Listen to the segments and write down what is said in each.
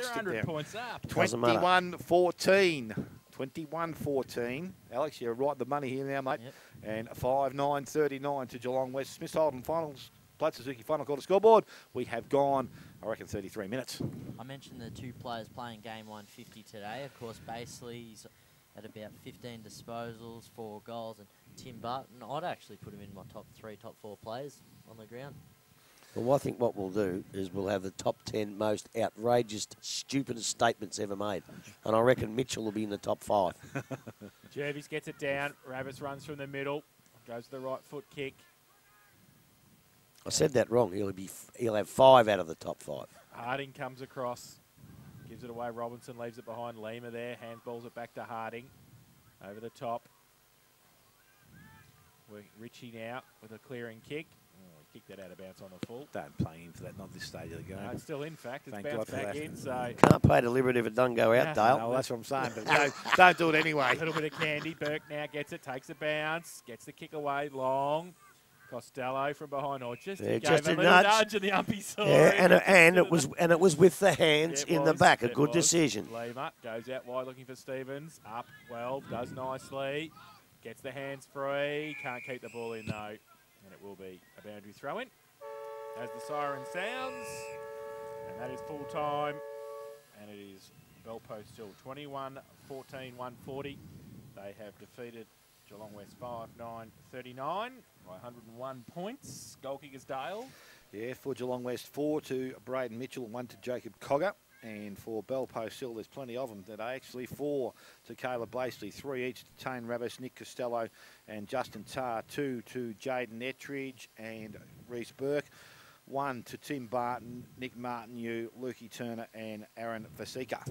They're 100 points up. 21-14. 21-14. Alex, you're right the money here now, mate. Yep. And 5-9-39 to Geelong West. Smith Holden finals. Plaid Suzuki final quarter scoreboard. We have gone, I reckon, 33 minutes. I mentioned the two players playing game 150 today. Of course, Basely's at about 15 disposals, 4 goals, and Tim Barton, I'd actually put him in my top 3, top 4 players on the ground. Well, I think what we'll do is we'll have the top 10 most outrageous, stupidest statements ever made. And I reckon Mitchell will be in the top 5. Jervis gets it down. Rabbits runs from the middle. Goes to the right foot kick. I said that wrong. He'll have 5 out of the top 5. Harding comes across. Gives it away. Robinson leaves it behind. Lima there. Handballs it back to Harding. Over the top. Richie now with a clearing kick. Kick that out of bounds on the full. Don't play him for that, not this stage of the game. No, it's still in fact. It's Thank bounced God for back that. in. So Can't play deliberate if it doesn't go out, Dale. No, that's what I'm saying. But don't do it anyway. A little bit of candy. Burke now gets it, takes a bounce, gets the kick away long. Costello from behind. Oh, just gave just a a little nudge, and the umpy saw it. And it was with the hands in the back. A good decision. Lima goes out wide looking for Stevens. Up 12, does nicely. Gets the hands free. Can't keep the ball in though. And it will be a boundary throw in. As the siren sounds, and that is full time, and it is Bell Post still 21-14, 140. They have defeated Geelong West 5-9-39 by 101 points. Goal kickers Dale. Yeah, for Geelong West, 4 to Braden Mitchell and 1 to Jacob Cogger. And for Bell Post Hill, there's plenty of them today. Actually, 4 to Caleb Blakely, 3 each to Tane Rabbis, Nick Costello and Justin Tarr, 2 to Jaden Ettridge and Reece Burke, 1 to Tim Barton, Nick Martineau, Lukey Turner and Aaron Vasika.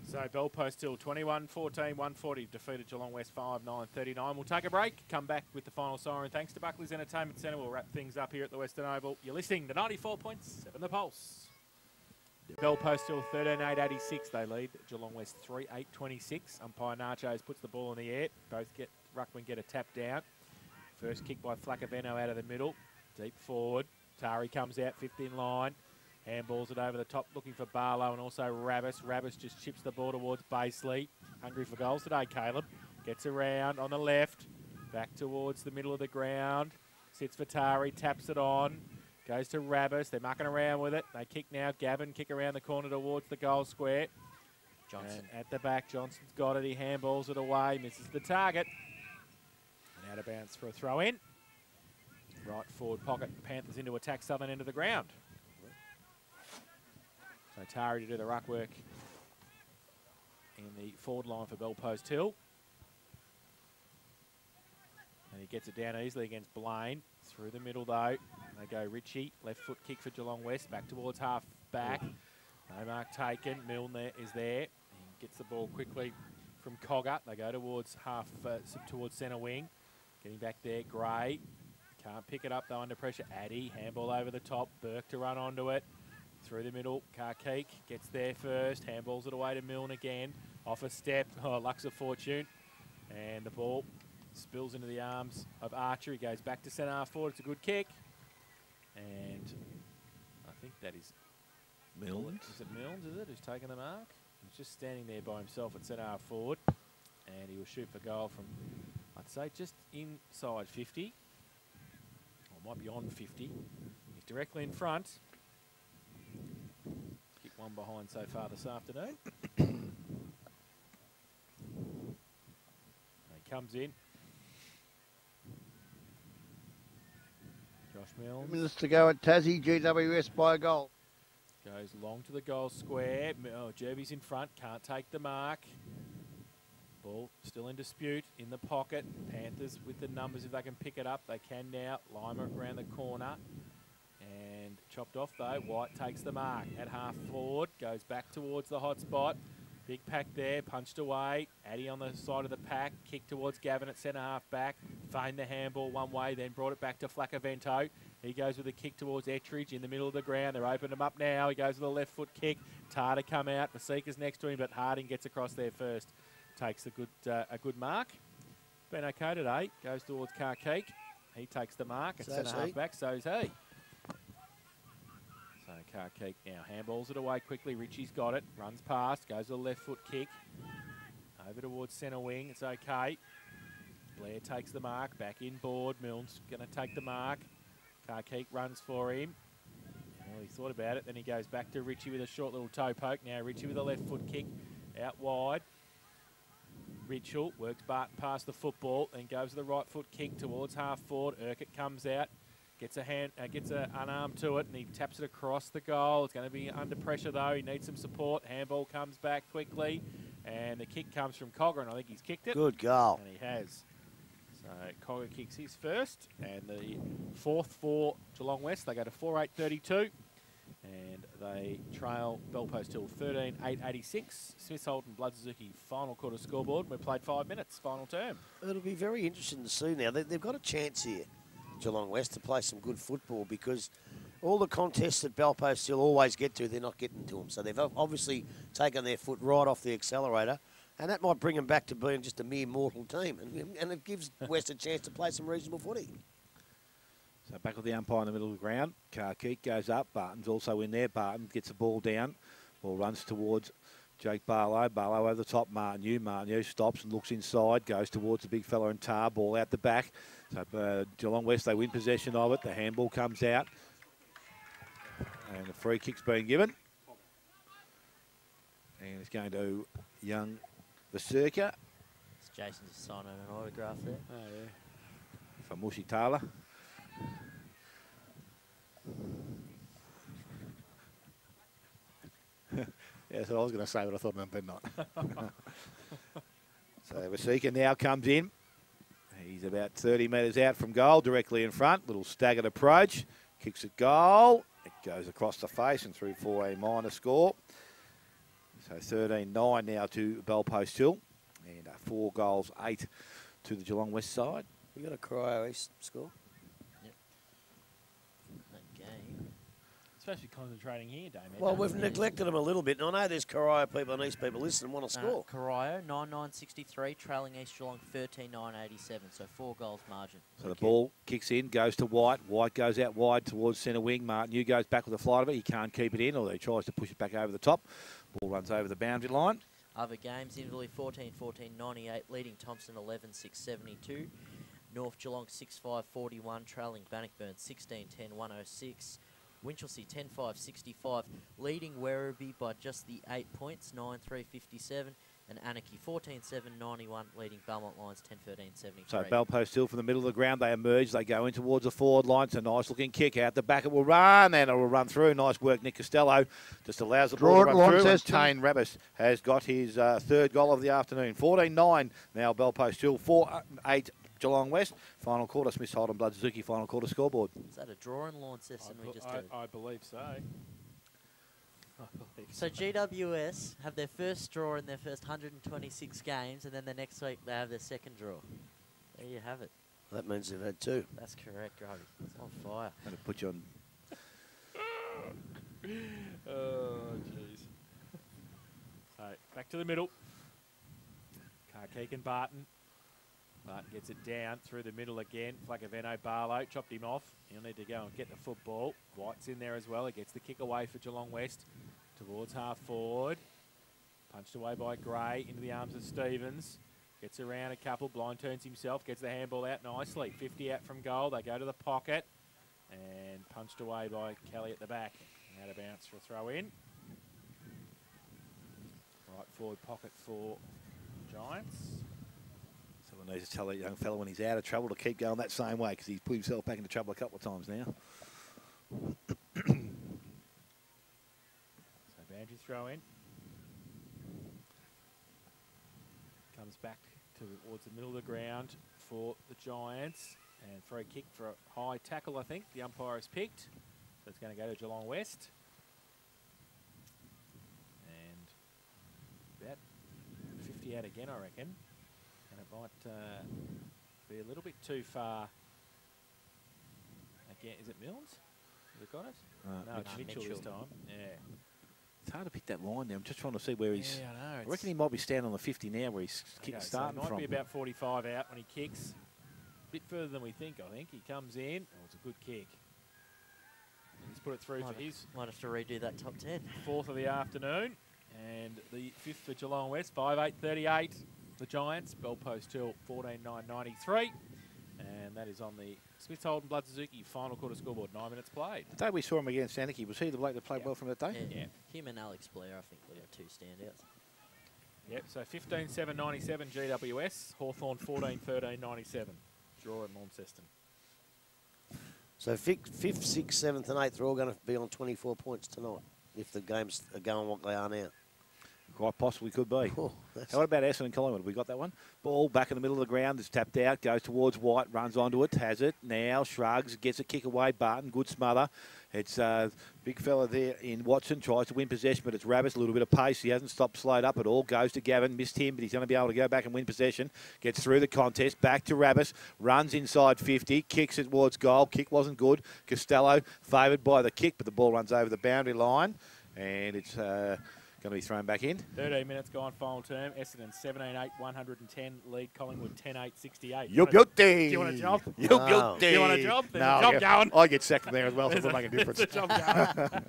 So Bell Post Hill 21-14, 140 defeated Geelong West 5-9-39. We'll take a break, come back with the final siren. Thanks to Buckley's Entertainment Centre. We'll wrap things up here at the Western Oval. You're listening to 94.7 The Pulse. Bell Post Hill 13-8-86. They lead Geelong West 3-8-26. Umpire Nachos puts the ball in the air. Both ruckman get a tap down. First kick by Flacaveno out of the middle. Deep forward. Tari comes out, 15 line. Handballs it over the top, looking for Barlow and also Rabbis. Rabbis just chips the ball towards Basely. Hungry for goals today, Caleb. Gets around on the left. Back towards the middle of the ground. Sits for Tari, taps it on. Goes to Rabbis. They're mucking around with it. They kick now. Gavin kick around the corner towards the goal square. Johnson. And at the back, Johnson's got it. He handballs it away. Misses the target. And out of bounds for a throw in. Right forward pocket. Panthers into attack, southern end of the ground. So Tari to do the ruck work in the forward line for Bell Post Hill. And he gets it down easily against Blaine. Through the middle though. They go Ritchie. Left foot kick for Geelong West. Back towards half back. No mark taken. Milne is there. He gets the ball quickly from Cogger. They go towards towards centre wing. Getting back there, Gray. Can't pick it up though under pressure. Addy, handball over the top. Burke to run onto it. Through the middle, Karkeek gets there first. Handballs it away to Milne again. Off a step, Lux of Fortune. And the ball spills into the arms of Archer. He goes back to centre half forward. It's a good kick. And I think that is Milnes. Is it Milnes, is it, who's taking the mark? He's just standing there by himself at centre half forward. And he will shoot for goal from, I'd say, just inside 50. Or might be on 50. He's directly in front. Kick one behind so far this afternoon. He comes in. Josh Milnes. Minutes to go at Tassie, GWS by a goal. Goes long to the goal square. Jerby's in front, can't take the mark. Ball still in dispute, in the pocket. Panthers with the numbers, if they can pick it up, they can now. Lima around the corner. And chopped off though. White takes the mark at half forward. Goes back towards the hot spot. Big pack there, punched away. Addy on the side of the pack. Kick towards Gavin at centre half back. Feigned the handball one way, then brought it back to Flacavento. He goes with a kick towards Ettridge in the middle of the ground. They're opened him up now. He goes with a left foot kick. Tar to come out. Vasika's next to him, but Harding gets across there first. Takes a good mark. Been okay today. Goes towards Karkeek. He takes the mark at centre half back. So's he. So Carkeek now handballs it away quickly. Richie's got it. Runs past. Goes to the left foot kick. Over towards centre wing. It's okay. Blair takes the mark. Back inboard. Milne's going to take the mark. Carkeek runs for him. Well, he thought about it. Then he goes back to Richie with a short little toe poke. Now Richie with a left foot kick. Out wide. Mitchell works Barton past the football. Then goes to the right foot kick towards half forward. Urquhart comes out. Gets an unarmed to it, and he taps it across the goal. It's going to be under pressure, though. He needs some support. Handball comes back quickly, and the kick comes from Cogger, and I think he's kicked it. Good goal. And he has. So Cogger kicks his first, and the fourth for Geelong West. They go to 4-8-32, and they trail Bellpost Hill 13-8-86. Smith Holden, Blood Suzuki, final quarter scoreboard. We played 5 minutes, final term. It'll be very interesting to see now. They've got a chance here, Geelong West, to play some good football, because all the contests that Bellpost Hill always get to, they're not getting to them. So they've obviously taken their foot right off the accelerator, and that might bring them back to being just a mere mortal team. And it gives West a chance to play some reasonable footy. So back with the umpire in the middle of the ground. Carkeek goes up. Barton's also in there. Barton gets the ball down. Ball runs towards Jake Barlow. Barlow over the top. Martin stops and looks inside. Goes towards the big fella in tar. Ball out the back. So Geelong West, they win possession of it. The handball comes out. And the free kick's being given. And it's going to young Vaserka. It's Jason just signing an autograph there. Oh, yeah. For Mushy Taylor. Yeah, that's what I was going to say, but I thought I better not. So Vaserka now comes in. He's about 30 metres out from goal, directly in front. Little staggered approach. Kicks it goal. It goes across the face and through for a minor score. So 13-9 now to Bellpost Hill. And 4 goals, 8 to the Geelong West side. We got a Cryo East score. Yep. That game. Supposed to be concentrating here, Damien. Well, we've neglected them a little bit. And I know there's Corio people and East people listening want to score. Corio, 9-9-63, trailing East Geelong 13-9-87, so 4 goals margin. So the ball kicks in, goes to White. White goes out wide towards centre wing. Martin Yu goes back with the flight of it. He can't keep it in, although he tries to push it back over the top. Ball runs over the boundary line. Other games, Inverleigh 14-14-98, leading Thompson 11-6-72. North Geelong 6-5-41, trailing Bannockburn 16-10-106. Winchelsea 10-5-65, leading Werribee by just the 8 points, 9-3-57. And Anarchy 14-7-91, leading Belmont Lions 10-13-73. So Bellpost Hill from the middle of the ground. They emerge. They go in towards the forward line. It's a nice looking kick out the back. It will run, and it will run through. Nice work, Nick Costello. Just allows the ball to run through. And Tane Rabbis has got his 3rd goal of the afternoon. 14-9 now Bellpost Hill. 4-8 Geelong West. Final quarter, Smith Holden, Blood Suzuki. Final quarter scoreboard. Is that a draw in Launceston we just did? I believe so. So GWS have their first draw in their first 126 games, and then the next week they have their second draw. There you have it. That means they've had 2. That's correct, Robbie. It's on fire. I'm going to put you on. Oh, jeez. So, back to the middle. Carkeek and Barton. Barton gets it down through the middle again. Flacaveno, Barlow chopped him off. He'll need to go and get the football. White's in there as well. He gets the kick away for Geelong West towards half forward. Punched away by Gray into the arms of Stevens. Gets around a couple. Blind turns himself. Gets the handball out nicely. 50 out from goal. They go to the pocket. And punched away by Kelly at the back. Out of bounce for a throw in. Right forward pocket for Giants. Someone needs to tell that young fella when he's out of trouble to keep going that same way, because he's put himself back into trouble a couple of times now. So Bandry throw in. Comes back towards the middle of the ground for the Giants. And free kick for a high tackle, I think. The umpire has picked. So it's going to go to Geelong West. And about 50 out again, I reckon. And it might be a little bit too far. Again, is it Milnes? Has it got it? No, it's Mitchell this time. Yeah. It's hard to pick that line now. I'm just trying to see where he's... Yeah, I know. I reckon he might be standing on the 50 now where he's starting so it might from. be about 45 out when he kicks. A bit further than we think, I think. He comes in. Oh, it's a good kick. He's put it through for his Might have to redo that top 10. fourth of the afternoon. And the fifth for Geelong West, 5-8-38. The Giants, Bell Post Hill, 14-9-93. And that is on the Smith Holden Blood Suzuki final quarter scoreboard, 9 minutes played. The day we saw him against Anarchy, was he the bloke that played well from that day? Yeah. Him and Alex Blair, I think, were the two standouts. Yep, so 15-7-97 GWS, Hawthorn 14-13-97. Draw at Launceston. So 5th, 6th, 7th and 8th are all going to be on 24 points tonight if the games are going what they are now. Quite possibly could be. Oh, What about Essendon and Collingwood? Have we got that one? Ball back in the middle of the ground. It's tapped out. Goes towards White. Runs onto it. Has it. Now shrugs. Gets a kick away. Barton. Good smother. It's big fella there in Watson. Tries to win possession, but it's Rabbits. A little bit of pace. He hasn't stopped slowed up at all. Goes to Gavin. Missed him, but he's going to be able to go back and win possession. Gets through the contest. Back to Rabbits. Runs inside 50. Kicks it towards goal. Kick wasn't good. Costello favoured by the kick, but the ball runs over the boundary line. And it's going to be thrown back in. 13 minutes gone, final term. Essendon 17-8, 110. Lead Collingwood 10-8, 68. Do Do you want a job? No. Do you want a job? There's No, a job going. I get second there as well, so it doesn't make a difference. There's a job going.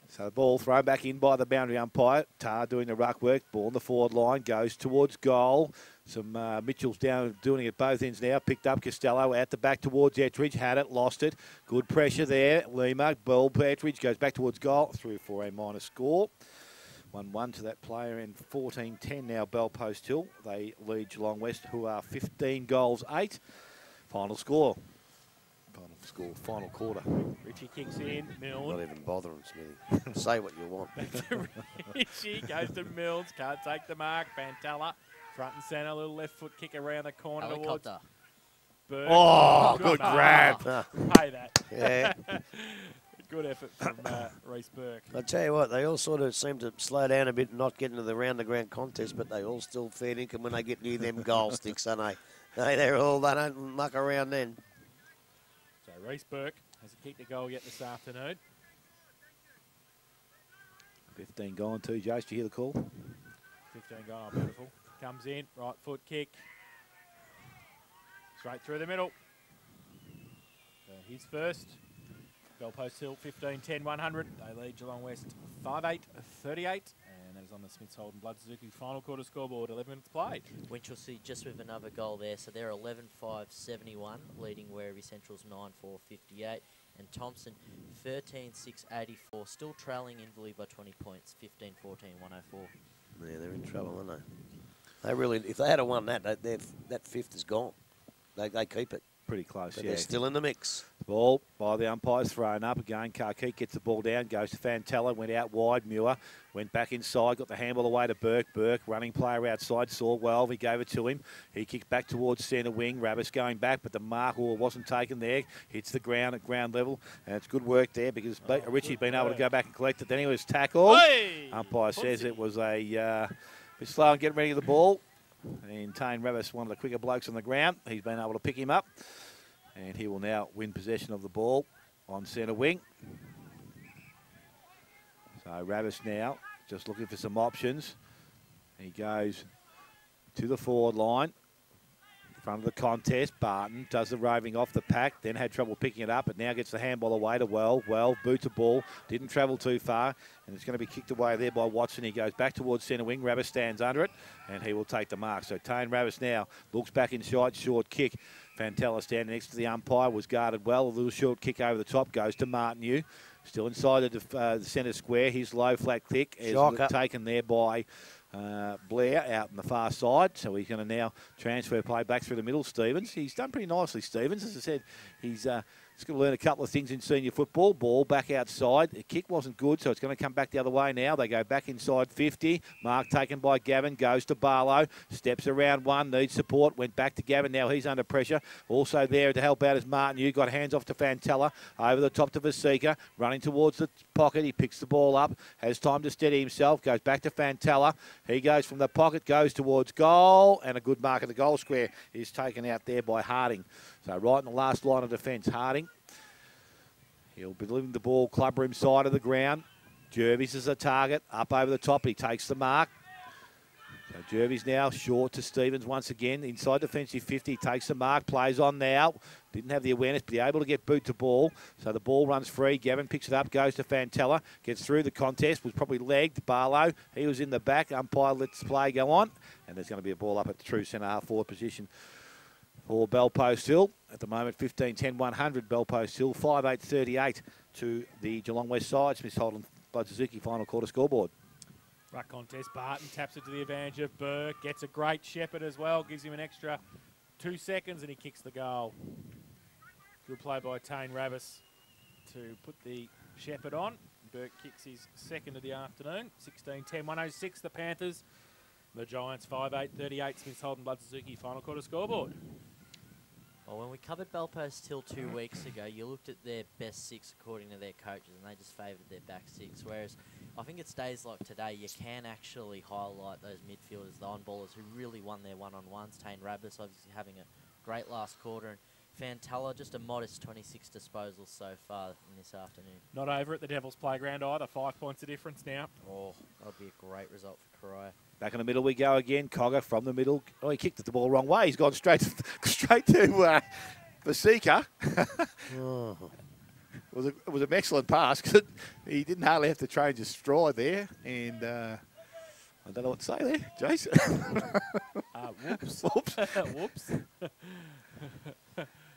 So the ball thrown back in by the boundary umpire. Tar doing the ruck work. Ball on the forward line. Goes towards goal. Some Mitchell's down doing it at both ends now. Picked up Costello out the back towards Ettridge. Had it. Lost it. Good pressure there. Lima. Ball Ettridge goes back towards goal. Through for a minor score. 1-1 to that player and 14-10 now Bell Post Hill. They lead Geelong West, who are 15 goals, 8. Final score. Final quarter. Richie kicks in. Milne. Not even bothering, Smithy. Say what you want. Richie goes to Mills. Can't take the mark. Bantella. Front and centre. Little left foot kick around the corner towards Helicopter. Burke. Oh, good grab. Pay that. Yeah. Good effort from Reece Burke. I tell you what, they all sort of seem to slow down a bit and not get into the round-the-ground contest, but they all still fair income when they get near them goal sticks, don't they? They don't muck around then. So Reece Burke has a kick to goal yet this afternoon. 15 gone too, Jace. Did you hear the call? 15 gone. Oh, beautiful. Comes in. Right foot kick. Straight through the middle. So he's first. Bell Post Hill 15-10, 100. They lead Geelong West 5-8, 38. And that is on the Smiths Holden Blood Suzuki final quarter scoreboard, 11 minutes played. Winchelsea just with another goal there, so they're 11-5-71, leading Werribee Central's 9-4-58. And Thompson 13-6-84, still trailing Inverleigh by 20 points, 15-14, 104. Yeah, they're in trouble, aren't they? They really, if they had won that, that fifth is gone. They keep it. Pretty close, But yeah. they're still in the mix. Ball by the umpires thrown up again. Karkeek gets the ball down, goes to Fantella, went out wide. Muir went back inside, got the handball away to Burke. Burke, running player outside, saw well. He gave it to him. He kicked back towards centre wing. Rabbis going back, but the mark wasn't taken there. Hits the ground at ground level, and it's good work there because Richie's been able to go back and collect it. Then he was tackled. Hey! Umpire says it was a bit slow in getting ready to the ball. And Tane Rabbis, one of the quicker blokes on the ground, he's been able to pick him up. And he will now win possession of the ball on centre wing. So Rabbis now just looking for some options. He goes to the forward line. Front of the contest, Barton does the roving off the pack, then had trouble picking it up, but now gets the handball away to Well. Well boots a ball, didn't travel too far, and it's going to be kicked away there by Watson. He goes back towards centre wing. Rabbis stands under it, and he will take the mark. So Tane Rabbis now looks back inside, short kick. Fantella standing next to the umpire, was guarded well. A little short kick over the top, goes to Martineau. Still inside the centre square. His low flat kick is taken there by Blair out on the far side. So he's going to now transfer play back through the middle. Stevens, he's done pretty nicely, Stevens. As I said, he's going to learn a couple of things in senior football. Ball back outside. The kick wasn't good, so it's going to come back the other way now. They go back inside 50. Mark taken by Gavin, goes to Barlow. Steps around one, needs support. Went back to Gavin. Now he's under pressure. Also there to help out is Martin. You got hands off to Fantella. Over the top to Vasika. Running towards the pocket. He picks the ball up. Has time to steady himself. Goes back to Fantella. He goes from the pocket, goes towards goal. And a good mark at the goal square is taken out there by Harding. So right in the last line of defence, Harding. He'll be leaving the ball club room side of the ground. Jervis is a target. Up over the top. He takes the mark. Jervis now short to Stevens once again. Inside defensive 50, takes the mark, plays on now. Didn't have the awareness, but able to get boot to ball. So the ball runs free. Gavin picks it up, goes to Fantella, gets through the contest, was probably legged. Barlow, he was in the back. Umpire lets play go on. And there's going to be a ball up at the true centre half forward position for Belpost Hill. At the moment, 15-10-100 Belpost Hill. 5-8-38 to the Geelong West side. Smith Holden, Bud Suzuki, final quarter scoreboard. Ruck contest. Barton taps it to the advantage of Burke. Gets a great Shepherd as well. Gives him an extra 2 seconds and he kicks the goal. Good play by Tane Ravis to put the Shepherd on. Burke kicks his second of the afternoon. 16-10-106 the Panthers. The Giants 5-8-38. Smith Holden, Blood Suzuki, final quarter scoreboard. Well, when we covered Belpost Hill 2 weeks ago, you looked at their best 6 according to their coaches, and they just favoured their back 6. Whereas I think it's days like today you can actually highlight those midfielders, the on-ballers who really won their one-on-ones. Tane Rabbis obviously having a great last quarter, and Fantella just a modest 26 disposals so far in this afternoon. Not over at the Devil's Playground either. 5 points of difference now. Oh, that would be a great result for Coria. Back in the middle we go again. Cogger from the middle. Oh, he kicked the ball wrong way. He's gone straight to Vasika. Oh. It was an excellent pass because he didn't hardly have to change his stride there. And I don't know what to say there, Jason. Whoops. Whoops. Whoops.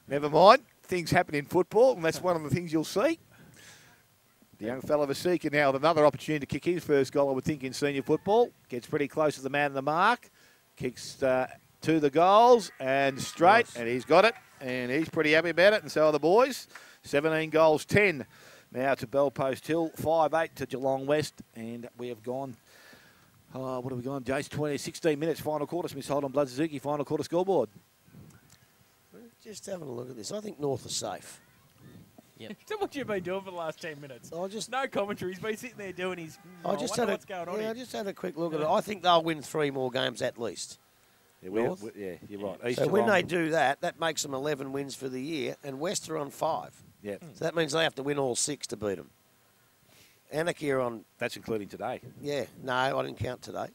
Never mind. Things happen in football, and that's one of the things you'll see. The young fella Vasika now with another opportunity to kick his first goal, I would think, in senior football. Gets pretty close to the man in the mark. Kicks to the goals and straight, and he's got it. And he's pretty happy about it, and so are the boys. 17 goals, 10 now to Belpost Hill. 5-8 to Geelong West, and we have gone... what have we gone, Jace? 16 minutes, final quarter. Smith Holden, Blood Suzuki, final quarter scoreboard. Just having a look at this. I think North are safe. Yep. So what you've been doing for the last 10 minutes? I just No commentary. He's been sitting there doing his... I just had what's going on I here. just had a quick look at it. I think they'll win 3 more games at least. Yeah, North? you're right. East So when Geelong. they do that, that makes them 11 wins for the year, and West are on 5. Yeah, So that means they have to win all 6 to beat them. Anarchy are on... that's including today. Yeah, no, I didn't count today.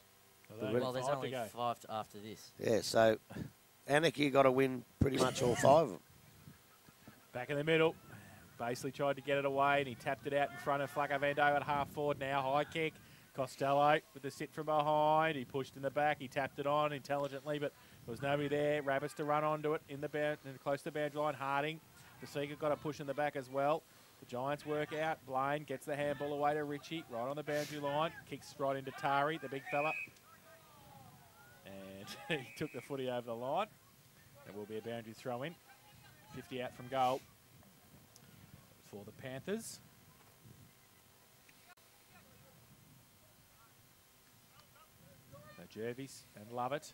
Well, there's 5 only to go. 5 after this. Yeah, so Anarchy got to win pretty much all 5 of them. Back in the middle. Basically tried to get it away, and he tapped it out in front of Flacco Van Doe at half forward now. High kick. Costello with the sit from behind. He pushed in the back. He tapped it on intelligently, but there was nobody there. Rabbits to run onto it in the close to the boundary line. Harding. The Seeker got a push in the back as well. The Giants work out. Blaine gets the handball away to Ritchie, right on the boundary line. Kicks right into Tari, the big fella. And he took the footy over the line. There will be a boundary throw in. 50 out from goal for the Panthers. So Jervis and Lovett.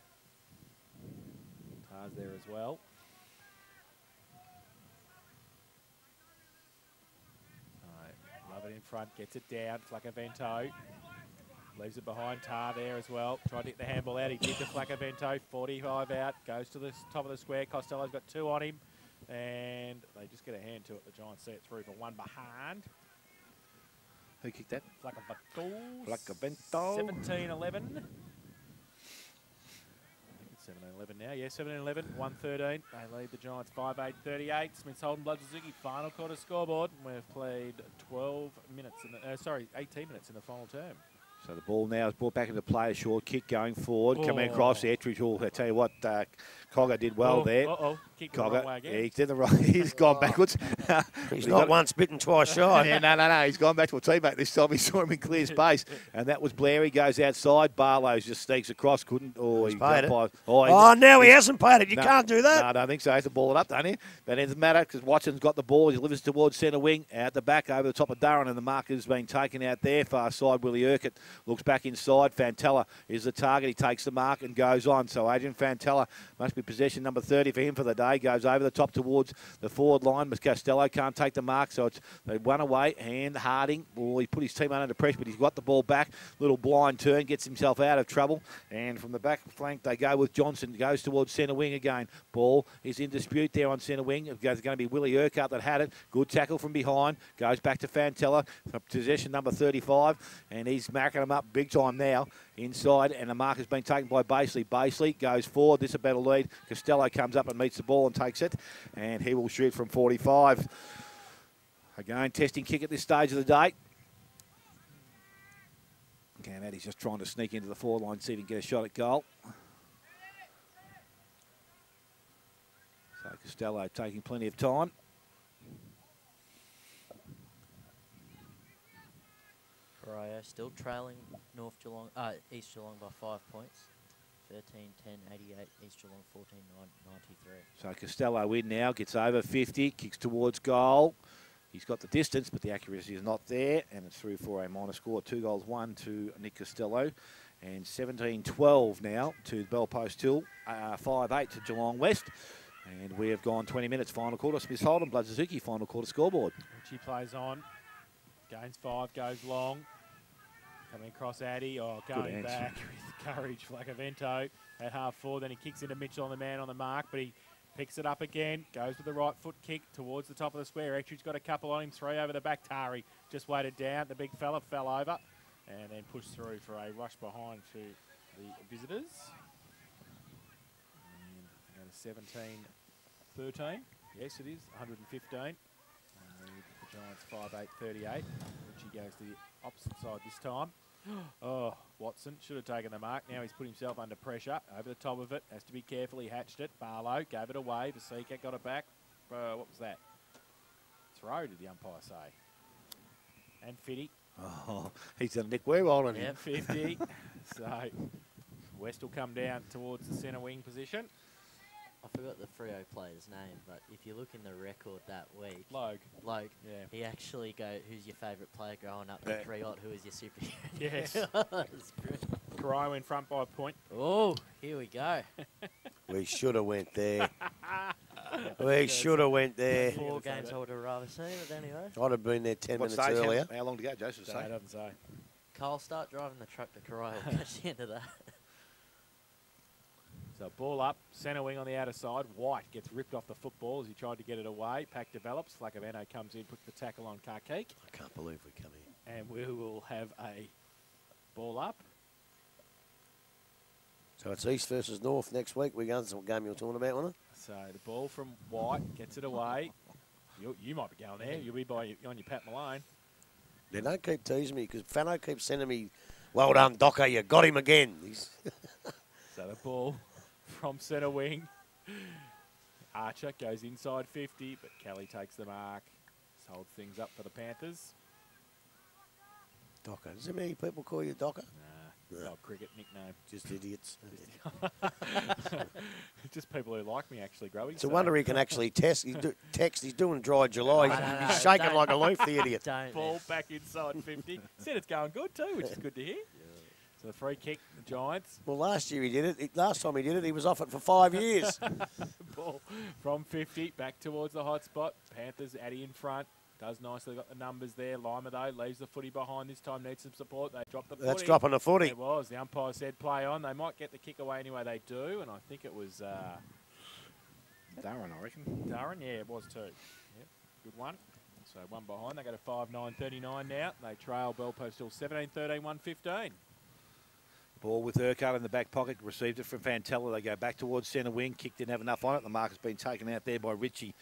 Tars there as well. Lovett in front, gets it down. Flacco-Vento leaves it behind. Tar there as well. Tried to get the handball out. He did to Flacco-Vento. 45 out. Goes to the top of the square. Costello's got 2 on him. And they just get a hand to it. The Giants see it through for 1 behind. Who kicked that? Flacco-Vento. 17-11. 17-11 now. Yeah, 17-11. 1-13. They lead the Giants 5-8-38. Smith Holden, Blood Suzuki, final quarter scoreboard. We've played 12 minutes, 18 minutes in the final term. So the ball now is brought back into play. A short kick going forward. Coming across. Ettridge. I tell you what, Cogger did well there. Kicked the wrong way again. Yeah, he's did the right. He's gone backwards. He's not once bitten, twice shy. Yeah, no. He's gone back to a teammate this time. He saw him in clear space, and that was Blair. He goes outside. Barlow just sneaks across. Couldn't. He's paid it. Oh, now he hasn't paid it. You can't do that. No, I don't think so. He has to ball it up, don't he? But it doesn't matter because Watson's got the ball. He delivers towards centre wing. Out the back over the top of Durran, and the marker's been taken out there. Far side, Willie Urquhart looks back inside. Fantella is the target. He takes the mark and goes on. So Adrian Fantella must be possession number 30 for him for the day. Goes over the top towards the forward line. But Costello can't take the mark, so they won away. And Harding, he put his team under pressure, but he's got the ball back. Little blind turn, gets himself out of trouble. And from the back flank, they go with Johnson. Goes towards centre wing again. Ball is in dispute there on centre wing. It's going to be Willie Urquhart that had it. Good tackle from behind. Goes back to Fantella. Possession number 35. And he's marking packing them up big time now inside, and the mark has been taken by Basley. Basley goes forward. This is a better lead. Costello comes up and meets the ball and takes it, and he will shoot from 45. Again, testing kick at this stage of the day. Eddie's just trying to sneak into the forward line, see if he can get a shot at goal. So Costello taking plenty of time. Corio still trailing East Geelong by 5 points. 13-10, 88, East Geelong 14-9, 93. So Costello in now, gets over 50, kicks towards goal. He's got the distance, but the accuracy is not there, and it's through for a minor score. 2 goals, 1 to Nick Costello, and 17-12 now to Bell Post Hill, 5-8 to Geelong West. And we have gone 20 minutes, final quarter. Smith Holden, Blood Suzuki, final quarter scoreboard. Richie plays on, gains 5, goes long. Coming across Addy, going back with courage, Flacavento at half forward. Then he kicks into Mitchell on the man on the mark, but he picks it up again, goes with the right foot kick towards the top of the square. Etridge's got a couple on him, 3 over the back. Tari just weighted down. The big fella fell over and then pushed through for a rush behind to the visitors. And 17-13. Yes, it is, 115. The Giants 5-8, 38. Richie goes to the opposite side this time. Oh, Watson should have taken the mark. Now he's put himself under pressure. Over the top of it. Has to be careful. He hatched it. Barlow gave it away. Vasika got it back. What was that? Throw, did the umpire say. And Fitty. Oh, he's done Nick Weirwold on him. Yeah, 50. So West will come down towards the centre wing position. I forgot the Freo player's name, but if you look in the record that week... Logue. Yeah. He actually who's your favourite player growing up? The 3-0, who is your superhero? Yes. It's brilliant. Corio in front by a point. Oh, here we go. We should have went there. We should have went there. 4 games I would have rather seen, but anyway. I'd have been there 10 What minutes stage? earlier. How long to go, Joseph? So it doesn't say. Cole, start driving the truck to Corio. Catch the end of that. So ball up, centre wing on the outer side. White gets ripped off the football as he tried to get it away. Pack develops. Flacavento comes in, puts the tackle on Karkeek. I can't believe we come here. And we will have a ball up. So it's East versus North next week. We're going to some game you're talking about, wasn't it? So the ball from White gets it away. You might be going there. You'll be on your Pat Malone. They don't keep teasing me because Fano keeps sending me, well done, Docker, you got him again. So the ball from centre wing. Archer goes inside 50, but Kelly takes the mark. Just holds things up for the Panthers. Docker. Does many people call you Docker? Nah, no cricket nickname. Just idiots. Just people who like me, actually, Growing. It's a wonder he can actually text. He's doing dry July. He's shaking like a leaf, the idiot. Ball back inside 50. Said it's going good too, which is good to hear. So the free kick, the Giants. Well, last year he did it. Last time he did it, he was off it for 5 years. Ball from 50, back towards the hot spot. Panthers, Addy in front. Does nicely, got the numbers there. Lima, though, leaves the footy behind this time, needs some support. They drop the footy. That's dropping the footy. It was. The umpire said play on. They might get the kick away anyway, they do. And I think it was... Darren, I reckon. Darren, yeah, it was too. Yep, good one. So one behind. They go to 5-9-39 now. They trail Bell Post Hill 17-13, 1-15. Ball with Urquhart in the back pocket, received it from Fantella. They go back towards centre wing. Kick didn't have enough on it. The mark has been taken out there by Richie.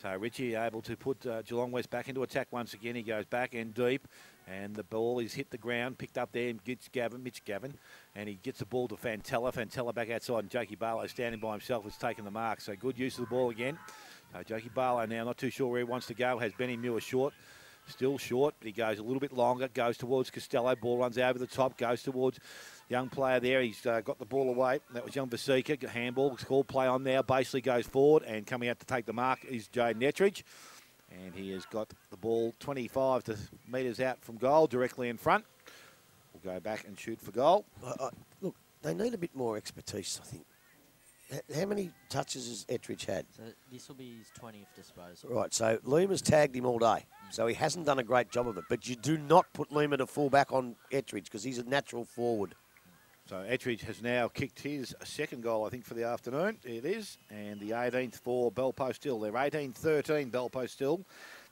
So Richie able to put Geelong West back into attack once again. He goes back and deep, and the ball is hit the ground, picked up there, and gets Mitch Gavin, and he gets the ball to Fantella. Fantella back outside, and Jakey Barlow standing by himself has taken the mark. So good use of the ball again. Jakey Barlow now not too sure where he wants to go. Has Benny Muir short. Still short, but he goes a little bit longer, goes towards Costello. Ball runs over the top, goes towards young player there. He's got the ball away. That was young Vasika. Handball, called play on now. Basically goes forward, and coming out to take the mark is Jaden Ettridge. And he has got the ball 25 metres out from goal, directly in front. We'll go back and shoot for goal. Look, they need a bit more expertise, I think. How many touches has Ettridge had? So this will be his 20th disposal. Right, so Lima's tagged him all day. So he hasn't done a great job of it. But you do not put Lima to full back on Ettridge because he's a natural forward. So Ettridge has now kicked his second goal, I think, for the afternoon. It is. And the 18th for Bell Post Hill. They're 18-13 Bell Post Hill.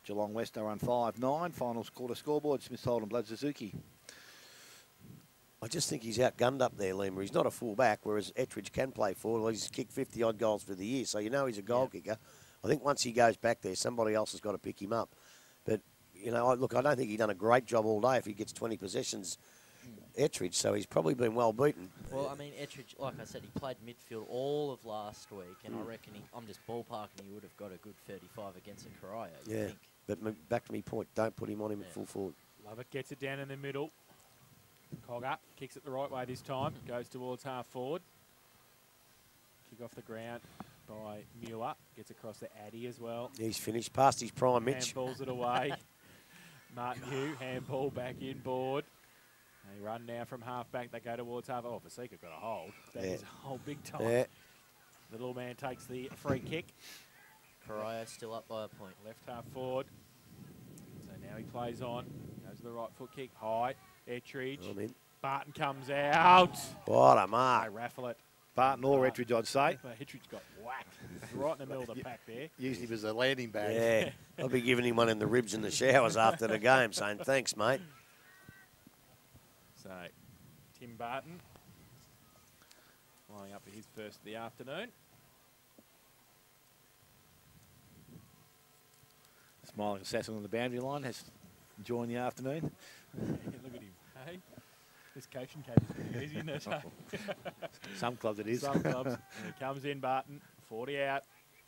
Geelong West are on 5-9. Finals quarter scoreboard. Smith Holden, Blood Suzuki. I just think he's outgunned up there, Lima. He's not a full-back, whereas Ettridge can play forward. He's kicked 50-odd goals for the year, so you know he's a goal kicker. I think once he goes back there, somebody else has got to pick him up. But, you know, look, I don't think he's done a great job all day if he gets 20 possessions, Ettridge, so he's probably been well beaten. Well, I mean, Ettridge, like I said, he played midfield all of last week, and I reckon I'm just ballparking, he would have got a good 35 against a Carrillo. Yeah, but back to me point, don't put him on him at full forward. Lovett gets it down in the middle. Cogger kicks it the right way this time. Goes towards half forward. Kick off the ground by Muir. Gets across to Addy as well. He's finished past his prime, Mitch. Handballs it away. Martin Hugh, handball back in board. They run now from half back. They go towards half. Oh, Vasika got a hold. That is a hold big time. Yeah. The little man takes the free kick. Carrillo still up by a point. Left half forward. So now he plays on. Goes to the right foot kick. High. Ettridge. Barton comes out. What a mark. They raffle it. Barton or Ettridge, I'd say. Ettridge got whacked. Right in the middle of the pack there. Used him as a landing bag. Yeah. I'll be giving him one in the ribs in the showers after the game, saying thanks, mate. So, Tim Barton lining up for his first of the afternoon. Smiling assassin on the boundary line has enjoying the afternoon. Look at him, hey? This coaching cage is pretty easy, isn't it? Some clubs it is. Some clubs. And he comes in, Barton, 40 out,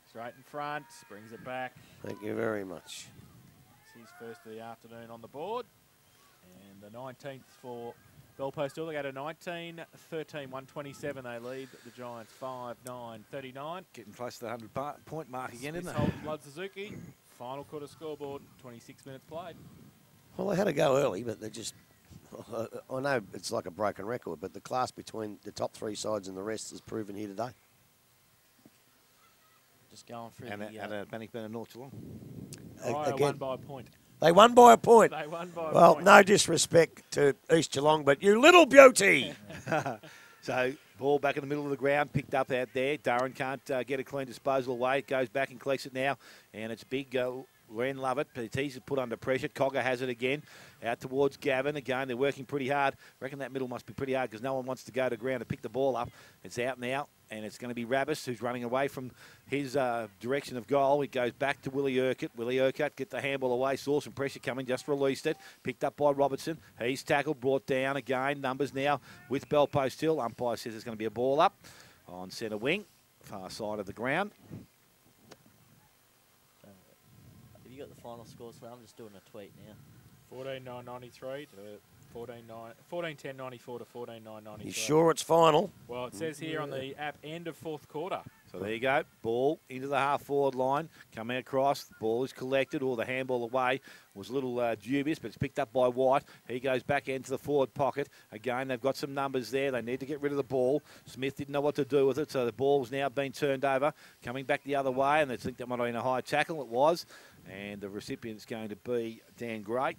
straight in front, brings it back. Thank you very much. It's his first of the afternoon on the board. And the 19th for Bellpost Hill. They go to 19-13, 127. They lead the Giants 5-9-39. Getting close to the 100-point mark again, isn't Smith it? Blood Suzuki. Final quarter scoreboard, 26 minutes played. Well, they had to go early, but they just... I know it's like a broken record, but the class between the top three sides and the rest is proven here today. Just going through And at Bannockburn and North Geelong. Again, won by a point. They won by a point. They won by a well, point. no disrespect to East Geelong, but you little beauty. So, ball back in the middle of the ground, picked up out there. Durran can't get a clean disposal away. It goes back and collects it now. And it's big. Ren Lovett. He's put under pressure. Cogger has it again. Out towards Gavin. Again, they're working pretty hard. Reckon that middle must be pretty hard because no one wants to go to ground to pick the ball up. It's out now. And it's going to be Rabbis who's running away from his direction of goal. It goes back to Willie Urquhart. Willie Urquhart get the handball away. Saw some pressure coming. Just released it. Picked up by Robertson. He's tackled. Brought down again. Numbers now with Bellpost Hill. Umpire says there's going to be a ball up on centre wing. Far side of the ground. Have you got the final scores? So I'm just doing a tweet now. 14-9-93 to 14-10-94 to 14-9-93. You sure it's final? Well, it says here on the app, end of fourth quarter. So there you go. Ball into the half-forward line. Coming across. The ball is collected, or the handball away. Was a little dubious, but it's picked up by White. He goes back into the forward pocket. Again, they've got some numbers there. They need to get rid of the ball. Smith didn't know what to do with it, so the ball's now been turned over. Coming back the other way, and they think that might have been a high tackle. It was. And the recipient's going to be Dan Gray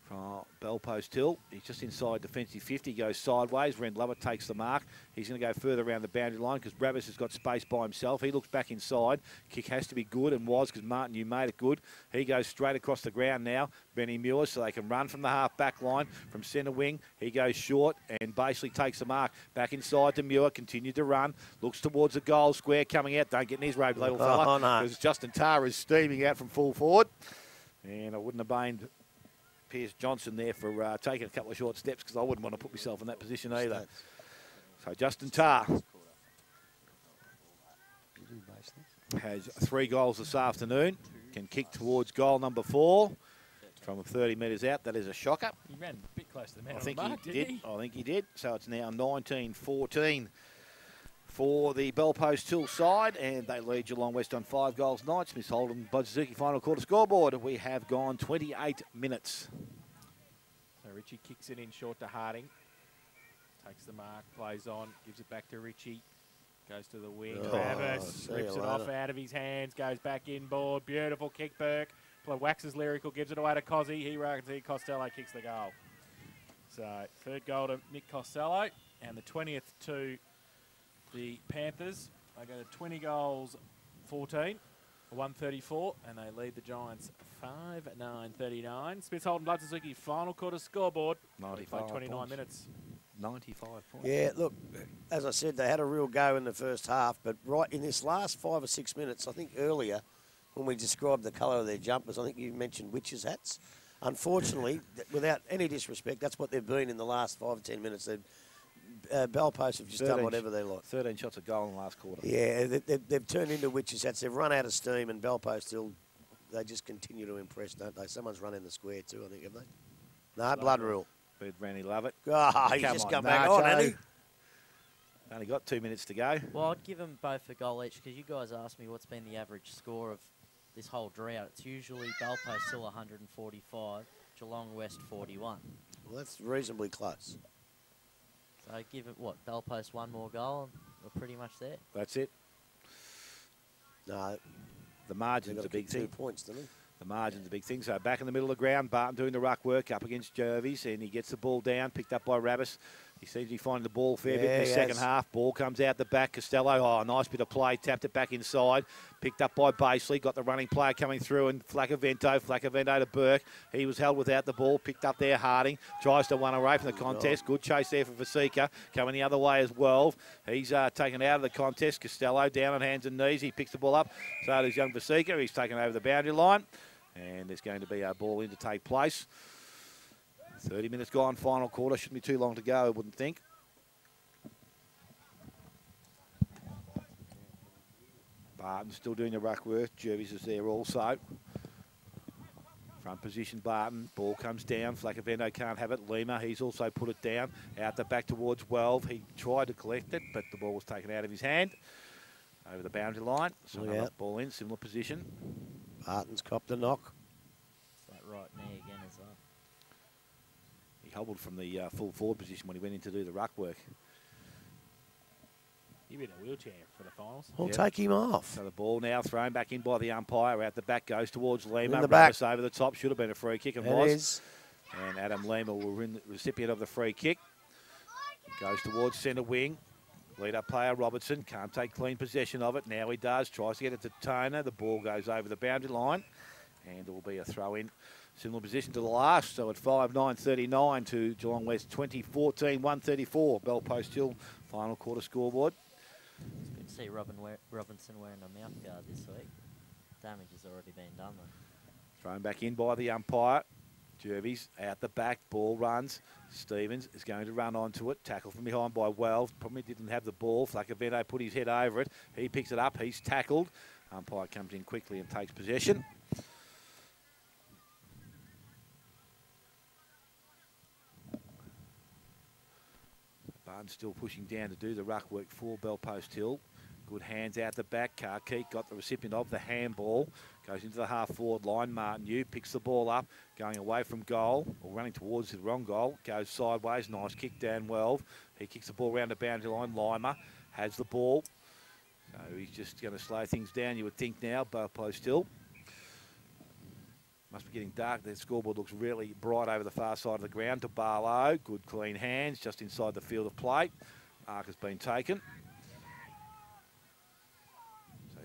from Bellpost Hill. He's just inside defensive 50, goes sideways. Ren Lovett takes the mark. He's going to go further around the boundary line because Ravis has got space by himself. He looks back inside. Kick has to be good, and was because Martin, you made it good. He goes straight across the ground now. Benny Muir, so they can run from the half-back line from centre wing. He goes short and basically takes the mark. Back inside to Muir, continued to run. Looks towards the goal square coming out. Don't get in his road, little fella. Oh, no. Because Justin Tarr is steaming out from full forward. And I wouldn't have blamed Pierce Johnson there for taking a couple of short steps because I wouldn't want to put myself in that position either. So Justin Tarr has 3 goals this afternoon. Can kick towards goal number 4 from 30 metres out. That is a shocker. He ran a bit close to the man I on think the mark, he didn't did. he? I think he did. So it's now 19-14 for the Bellpost Hill side, and they lead Geelong West on 5 goals nights. Miss Holden, Bud Suzuki final quarter scoreboard. We have gone 28 minutes. So Richie kicks it in short to Harding. Takes the mark, plays on, gives it back to Richie. Goes to the wing. Travis rips it off out of his hands, goes back inboard. Beautiful kick, Burke. Waxes lyrical, gives it away to Cozzy. He reckons Costello kicks the goal. So third goal to Mick Costello, and the 20th to the Panthers. They go to 20 goals, 14, 134, and they lead the Giants 5-9-39. Smith Holden, Blood Suzuki, final quarter scoreboard. 95 Played 29 points. minutes. 95 points. Yeah, look, as I said, they had a real go in the first half, but right in this last 5 or 6 minutes, I think earlier, when we described the colour of their jumpers, I think you mentioned witches' hats. Unfortunately, without any disrespect, that's what they've been in the last 5 or 10 minutes. Bell Post have just done whatever they like. 13 shots of goal in the last quarter. Yeah, they've turned into witches' hats. They've run out of steam, and Bell Post still, they just continue to impress, don't they? Someone's running the square too, I think, have they? No, blood rule. With Randy Lovett. Oh, he's just come back on, hasn't he? Only got 2 minutes to go. Well, I'd give them both a goal each because you guys asked me what's been the average score of this whole drought. It's usually Bell Post still 145, Geelong West 41. Well, that's reasonably close. So give it, what, Bell Post one more goal and we're pretty much there. That's it. No. The margin's a big thing. 2 points, didn't he? The margin's a big thing. So back in the middle of the ground, Barton doing the ruck work up against Jervis, and he gets the ball down, picked up by Rabbis. He seems to be finding the ball a fair bit in the second half. Ball comes out the back. Costello, oh, nice bit of play. Tapped it back inside. Picked up by Baseley. Got the running player coming through, and Flacavento to Burke. He was held without the ball. Picked up there, Harding. Tries to run away from the contest. Good chase there for Vasika. Coming the other way as well. He's taken out of the contest. Costello down on hands and knees. He picks the ball up. So does young Vasika. He's taken over the boundary line. And there's going to be a ball in to take place. 30 minutes gone, final quarter. Shouldn't be too long to go, I wouldn't think. Barton still doing the ruck work. Jervis is there also. Front position, Barton. Ball comes down. Flacavento can't have it. Lima, he's also put it down. Out the back towards 12. He tried to collect it, but the ball was taken out of his hand. Over the boundary line. So another ball in, similar position. Barton's copped a knock. It's that right knee again as well. He hobbled from the full forward position when he went in to do the ruck work. He'll be in a wheelchair for the finals. We'll take him off. So the ball now thrown back in by the umpire. Out the back goes towards Lima. In the back. Rabbis over the top. Should have been a free kick and It was. is. And Adam Lima will win the recipient of the free kick. Goes towards centre wing. Lead-up player Robertson can't take clean possession of it. Now he does. Tries to get it to Toner. The ball goes over the boundary line. And it will be a throw-in. Similar position to the last. So at 5-9-39 to Geelong West 20-14-134. Bell Post Hill final quarter scoreboard. It's good to see Robinson wearing a mouth guard this week. Damage has already been done though. Thrown back in by the umpire. Jervis out the back, ball runs. Stevens is going to run onto it. Tackled from behind by Wells. Probably didn't have the ball. Flacavento put his head over it. He picks it up. He's tackled. Umpire comes in quickly and takes possession. Barnes still pushing down to do the ruck work for Bell Post Hill. Good hands out the back. Carkeek got the recipient of the handball. Goes into the half-forward line. Martin Yu picks the ball up. Going away from goal, or running towards the wrong goal. Goes sideways. Nice kick down Welv. He kicks the ball around the boundary line. Lima has the ball. So he's just going to slow things down, you would think now. Bell Post Hill. Must be getting dark. The scoreboard looks really bright over the far side of the ground. To Barlow. Good clean hands just inside the field of play. Mark has been taken.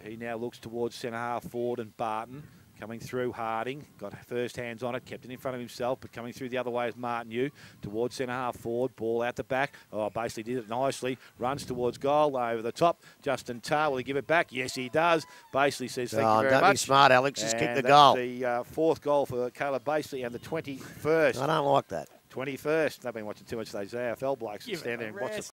He now looks towards centre half forward and Barton coming through. Harding got first hands on it, kept it in front of himself, but coming through the other way is Martin Yu towards centre half forward. Ball out the back. Oh, basically did it nicely. Runs towards goal over the top. Justin Tarr, will he give it back? Yes, he does. Basically says thank you very much. Don't be smart, Alex. Just kick the that's goal. The fourth goal for Caleb Basely and the 21st. I don't like that. 21st. They've been watching too much of those AFL blokes. Give Stand there and watch the